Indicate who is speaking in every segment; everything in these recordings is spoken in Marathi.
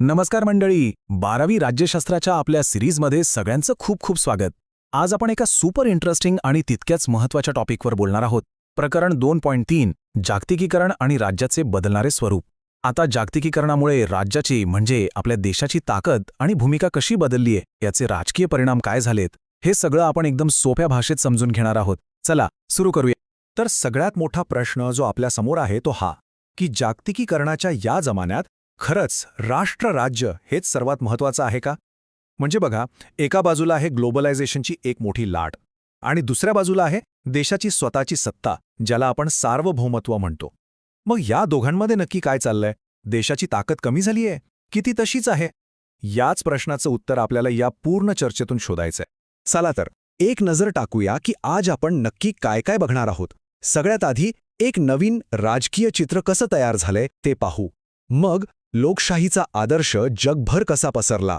Speaker 1: नमस्कार मंडळी, 12वी राज्यशास्त्राच्या आपल्या सिरीजमध्ये सगळ्यांचं खूप खूप स्वागत. आज आपण एका सुपर इंटरेस्टिंग आणि तितक्याच महत्त्वाच्या टॉपिकवर बोलणार आहोत. प्रकरण 2.3 जागतिकीकरण आणि राज्याचे बदलणारे स्वरूप. आता जागतिकीकरणामुळे राज्याची म्हणजे आपल्या देशाची ताकद आणि भूमिका कशी बदलली आहे, याचे राजकीय परिणाम काय झालेत, हे सगळं आपण एकदम सोप्या भाषेत समजून घेणार आहोत. चला सुरू करूया.
Speaker 2: तर सगळ्यात मोठा प्रश्न जो आपल्यासमोर आहे तो हा की जागतिकीकरणाच्या या जमान्यात खरंच राष्ट्र-राज्य हेच सर्वात महत्त्वाचं आहे का? म्हणजे बघा, एका बाजूला आहे ग्लोबलायझेशनची एक मोठी लाट आणि दुसऱ्या बाजूला आहे देशाची स्वतःची सत्ता, ज्याला आपण सार्वभौमत्व म्हणतो. मग या दोघांमध्ये नक्की काय चाललंय? देशाची ताकद कमी झालीये की ती तशीच आहे? याच प्रश्नाचं उत्तर आपल्याला या पूर्ण चर्चेतून शोधायचंय. चला तर एक नजर टाकूया की आज आपण नक्की काय काय बघणार आहोत. सगळ्यात आधी एक नवीन राजकीय चित्र कसं तयार झालंय ते पाहू. मग लोकशाहीचा आदर्श जगभर कसा पसरला,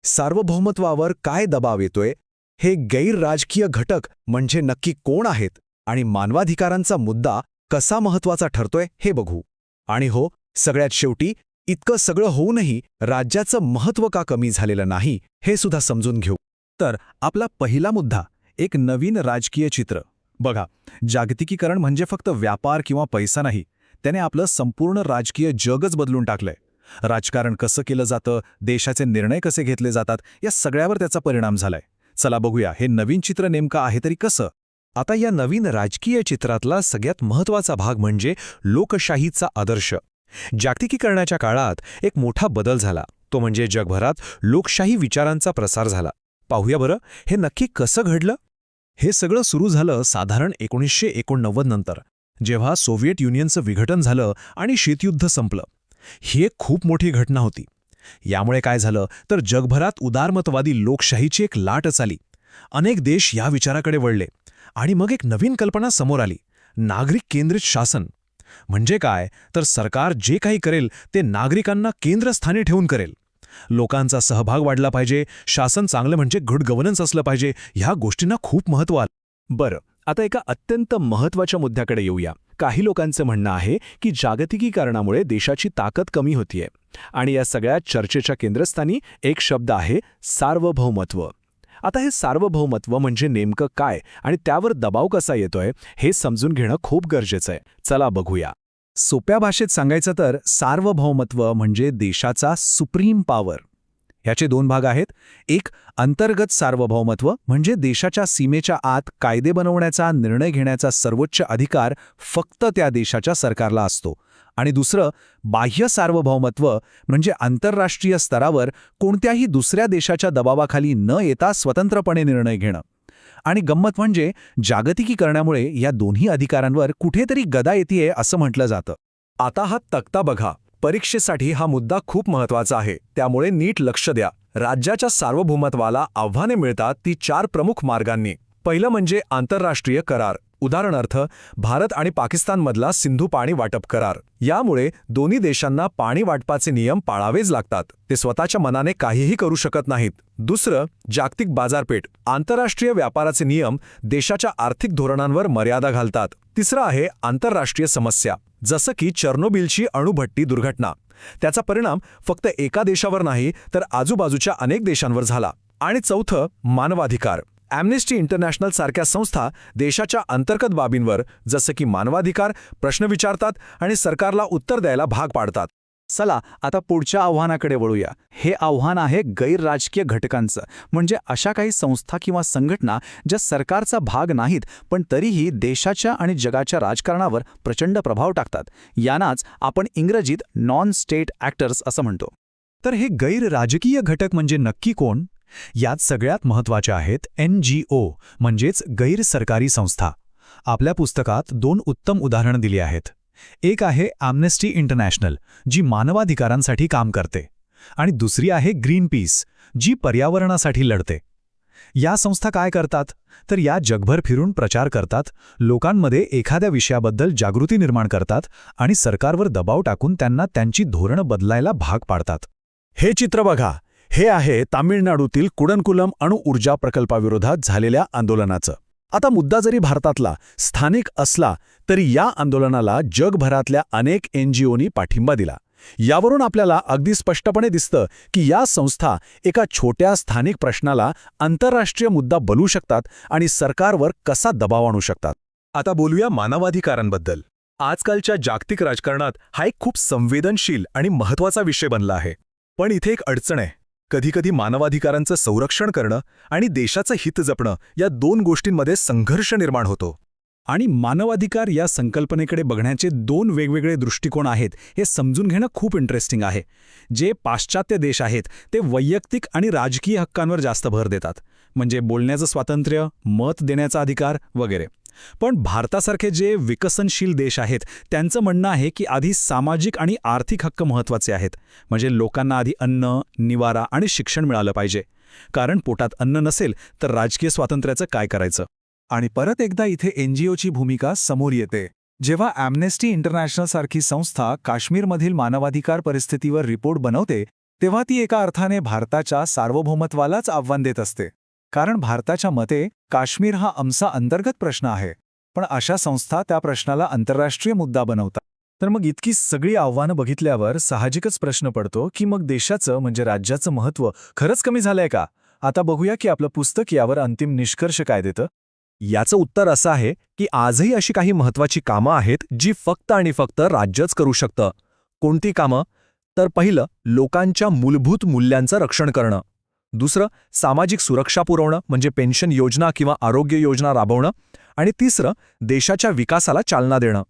Speaker 2: सार्वभौमत्वावर काय दबाव येतोय, हे गैरराजकीय घटक म्हणजे नक्की कोण आहेत आणि मानवाधिकारांचा मुद्दा कसा महत्त्वाचा ठरतोय हे बघू. आणि हो, सगळ्यात शेवटी इतकं सगळं होऊनही राज्याचं महत्त्व का कमी झालेलं नाही हे सुद्धा समजून घेऊ.
Speaker 1: तर आपला पहिला मुद्दा, एक नवीन राजकीय चित्र. बघा, जागतिकीकरण म्हणजे फक्त व्यापार किंवा पैसा नाही, त्याने आपलं संपूर्ण राजकीय जगच बदलून टाकलंय. राजकारण कसं केलं जातं, देशाचे निर्णय कसे घेतले जातात, या सगळ्यावर त्याचा परिणाम झालाय. चला बघूया हे नवीन चित्र नेमकं आहे तरी कसं.
Speaker 2: आता या नवीन राजकीय चित्रातला सगळ्यात महत्त्वाचा भाग म्हणजे लोकशाहीचा आदर्श. जागतिकीकरणाच्या काळात एक मोठा बदल झाला, तो म्हणजे जगभरात लोकशाही विचारांचा प्रसार झाला. पाहूया बरं हे नक्की कसं घडलं.
Speaker 1: हे सगळं सुरू झालं साधारण 1989 नंतर, जेव्हा सोव्हिएट युनियनचं विघटन झालं आणि शीतयुद्ध संपलं. ही एक खूप मोठी घटना होती. यामुळे काय झालं तर जगभरात उदारमतवादी लोकशाहीची एक लाटच आली. अनेक देश या विचाराकडे वळले आणि मग एक नवीन कल्पना समोर आली, नागरिक केंद्रित शासन. म्हणजे काय तर सरकार जे काही करेल ते नागरिकांना केंद्रस्थानी ठेवून करेल. लोकांचा सहभाग वाढला पाहिजे, शासन चांगलं म्हणजे गुड गव्हर्नन्स असलं पाहिजे, ह्या गोष्टींना खूप महत्त्व आलं.
Speaker 2: बरं, आता एका अत्यंत महत्त्वाच्या मुद्द्याकडे येऊया. काही लोकांचं म्हणणं आहे की जागतिकीकरणामुळे देशाची ताकद कमी होतीये आणि या सगळ्या चर्चेच्या केंद्रस्थानी एक शब्द आहे, सार्वभौमत्व. आता हे सार्वभौमत्व म्हणजे नेमकं काय आणि त्यावर दबाव कसा येतोय हे समजून घेणं खूप गरजेचं आहे. चला बघूया.
Speaker 1: सोप्या भाषेत सांगायचं तर सार्वभौमत्व म्हणजे देशाचा सुप्रीम पॉवर. याचे दोन भाग आहेत. एक, अंतर्गत सार्वभौमत्व म्हणजे देशाच्या सीमेच्या आत कायदे बनवण्याचा, निर्णय घेण्याचा सर्वोच्च अधिकार फक्त त्या देशाच्या सरकारला असतो. आणि दुसरं, बाह्य सार्वभौमत्व म्हणजे आंतरराष्ट्रीय स्तरावर कोणत्याही दुसऱ्या देशाच्या दबावाखाली न येता स्वतंत्रपणे निर्णय घेणं. आणि गंमत म्हणजे जागतिकीकरणामुळे या दोन्ही अधिकारांवर कुठेतरी गदा येतेय असं म्हटलं जातं.
Speaker 2: आता हा तक्ता बघा. परीक्षेसाठी हा मुद्दा खूप महत्त्वाचा आहे, त्यामुळे नीट लक्ष द्या. राज्याच्या सार्वभौमत्वाला आव्हाने मिळतात ती 4 प्रमुख मार्गांनी. पहिलं म्हणजे आंतरराष्ट्रीय करार. उदाहरणार्थ भारत आणि पाकिस्तानमधला सिंधू पाणी वाटप करार. यामुळे दोन्ही देशांना पाणी वाटपाचे नियम पाळावेच लागतात. ते स्वतःच्या मनाने काहीही करू शकत नाहीत. दुसरं, जागतिक बाजारपेठ. आंतरराष्ट्रीय व्यापाराचे नियम देशाच्या आर्थिक धोरणांवर मर्यादा घालतात. तिसरं आहे आंतरराष्ट्रीय समस्या, जसं की चर्नोबिलची अणुभट्टी दुर्घटना. त्याचा परिणाम फक्त एका देशावर नाही तर आजूबाजूच्या अनेक देशांवर झाला. आणि चौथं, मानवाधिकार. ॲम्नेस्टी इंटरनॅशनल सारख्या संस्था देशाच्या अंतर्गत बाबींवर जसं की मानवाधिकार प्रश्न विचारतात आणि सरकारला उत्तर द्यायला भाग पाडतात.
Speaker 1: चला आता पुढच्या आव्हानाकडे वळूया. हे आव्हान आहे गैरराजकीय घटकांचं, म्हणजे अशा काही संस्था किंवा संघटना ज्या सरकारचा भाग नाहीत पण तरीही देशाच्या आणि जगाच्या राजकारणावर प्रचंड प्रभाव टाकतात. यांनाच आपण इंग्रजीत नॉन स्टेट ॲक्टर्स असं म्हणतो. तर हे गैरराजकीय घटक म्हणजे नक्की कोण? यात सगळ्यात महत्त्वाच्या आहेत NGO म्हणजेच गैरसरकारी संस्था. आपल्या पुस्तकात 2 उत्तम उदाहरणं दिली आहेत. एक आहे ॲम्नेस्टी इंटरनॅशनल, जी मानवाधिकारांसाठी काम करते, आणि दुसरी आहे ग्रीनपीस, जी पर्यावरणासाठी लढते. या संस्था काय करतात तर या जगभर फिरून प्रचार करतात, लोकांमध्ये एखाद्या विषयाबद्दल जागृती निर्माण करतात आणि सरकारवर दबाव टाकून त्यांना त्यांची धोरणं बदलायला भाग पाडतात.
Speaker 2: हे चित्र बघा. हे आहे तामिळनाडूतील कुडनकुलम अणुऊर्जा प्रकल्पाविरोधात झालेल्या आंदोलनाचं. आता मुद्दा जरी भारतातला स्थानिक असला तरी या आंदोलनाला जगभरातल्या अनेक NGOनी पाठिंबा दिला. यावरून आपल्याला अगदी स्पष्टपणे दिसतं की या संस्था एका छोट्या स्थानिक प्रश्नाला आंतरराष्ट्रीय मुद्दा बनवू शकतात आणि सरकारवर कसा दबाव आणू शकतात. आता बोलूया मानवाधिकारांबद्दल. आजकालच्या जागतिक राजकारणात हा एक खूप संवेदनशील आणि महत्त्वाचा विषय बनला आहे. पण इथे एक अडचण आहे. कधीकधी मानवाधिकारांचं संरक्षण करणं आणि देशाचं हित जपणं या दोन गोष्टींमध्ये संघर्ष निर्माण होतो. आणि मानवाधिकार या संकल्पनेकडे बघण्याचे दोन वेगवेगळे दृष्टिकोन आहेत हे समजून घेणं खूप इंटरेस्टिंग आहे. जे पाश्चात्य देश आहेत ते वैयक्तिक आणि राजकीय हक्कांवर जास्त भर देतात, म्हणजे बोलण्याचं स्वातंत्र्य, मत देण्याचा अधिकार वगैरे. पण भारतासारखे जे विकसनशील देश आहेत त्यांचं म्हणणं आहे की आधी सामाजिक आणि आर्थिक हक्क महत्त्वाचे आहेत. म्हणजे लोकांना आधी अन्न, निवारा आणि शिक्षण मिळालं पाहिजे. कारण पोटात अन्न नसेल तर राजकीय स्वातंत्र्याचं काय करायचं. आणि परत एकदा इथे NGOची भूमिका समोर येते. जेव्हा ॲम्नेस्टी इंटरनॅशनल सारखी संस्था काश्मीरमधील मानवाधिकार परिस्थितीवर रिपोर्ट बनवते तेव्हा ती एका अर्थाने भारताच्या सार्वभौमत्वालाच आव्हान देत असते. कारण भारताच्या मते काश्मीर हा आमचा अंतर्गत प्रश्न आहे, पण अशा संस्था त्या प्रश्नाला आंतरराष्ट्रीय मुद्दा बनवतात. तर मग इतकी सगळी आव्हानं बघितल्यावर साहजिकच प्रश्न पडतो की मग देशाचं म्हणजे राज्याचं महत्त्व खरंच कमी झालंय का? आता बघूया की आपलं पुस्तक यावर अंतिम निष्कर्ष काय देतं. याचं उत्तर असं आहे की आजही अशी काही महत्त्वाची कामं आहेत जी फक्त आणि फक्त राज्यच करू शकतं. कोणती कामं? तर पहिलं, लोकांच्या मूलभूत मूल्यांचं रक्षण करणं. दुसरं, सामाजिक सुरक्षा पुरवणं म्हणजे पेन्शन योजना किंवा आरोग्य योजना राबवणं. आणि तिसरं, देशाच्या विकासाला चालना देणं.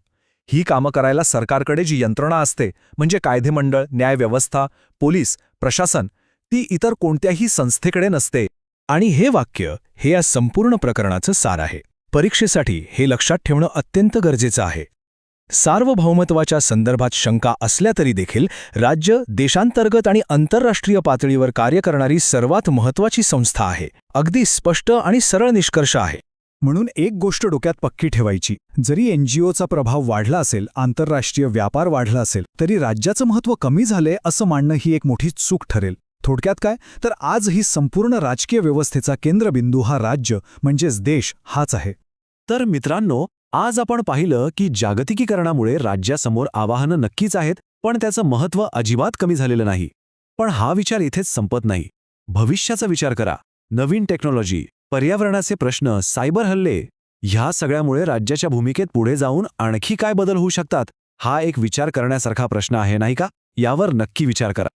Speaker 2: ही कामं करायला सरकारकडे जी यंत्रणा असते म्हणजे कायदेमंडळ, न्यायव्यवस्था, पोलीस, प्रशासन, ती इतर कोणत्याही संस्थेकडे नसते. आणि हे वाक्य हे या संपूर्ण प्रकरणाचं सार आहे. परीक्षेसाठी हे लक्षात ठेवणं अत्यंत गरजेचं आहे. सार्वभौमत्वाच्या संदर्भात शंका असल्या तरी देखील राज्य देशांतर्गत आणि आंतरराष्ट्रीय पातळीवर कार्य करणारी सर्वात महत्त्वाची संस्था आहे. अगदी स्पष्ट आणि सरळ निष्कर्ष आहे. म्हणून एक गोष्ट डोक्यात पक्की ठेवायची, जरी NGOचा प्रभाव वाढला असेल, आंतरराष्ट्रीय व्यापार वाढला असेल, तरी राज्याचं महत्त्व कमी झाले असं मानणं ही एक मोठी चूक ठरेल. थोडक्यात काय, तर आज ही संपूर्ण राजकीय व्यवस्थेचा केंद्रबिंदू हा राज्य म्हणजेच देश हाच आहे. तर मित्रांनो, आज आपण पाहिलं की जागतिकीकरणामुळे राज्यासमोर आव्हानं नक्कीच आहेत, पण त्याचं महत्त्व अजिबात कमी झालेलं नाही. पण हा विचार इथेच संपत नाही. भविष्याचा विचार करा. नवीन टेक्नॉलॉजी, पर्यावरणाचे प्रश्न, सायबर हल्ले, ह्या सगळ्यामुळे राज्याच्या भूमिकेत पुढे जाऊन आणखी काय बदल होऊ शकतात? हा एक विचार करण्यासारखा प्रश्न आहे, नाही का? यावर नक्की विचार करा.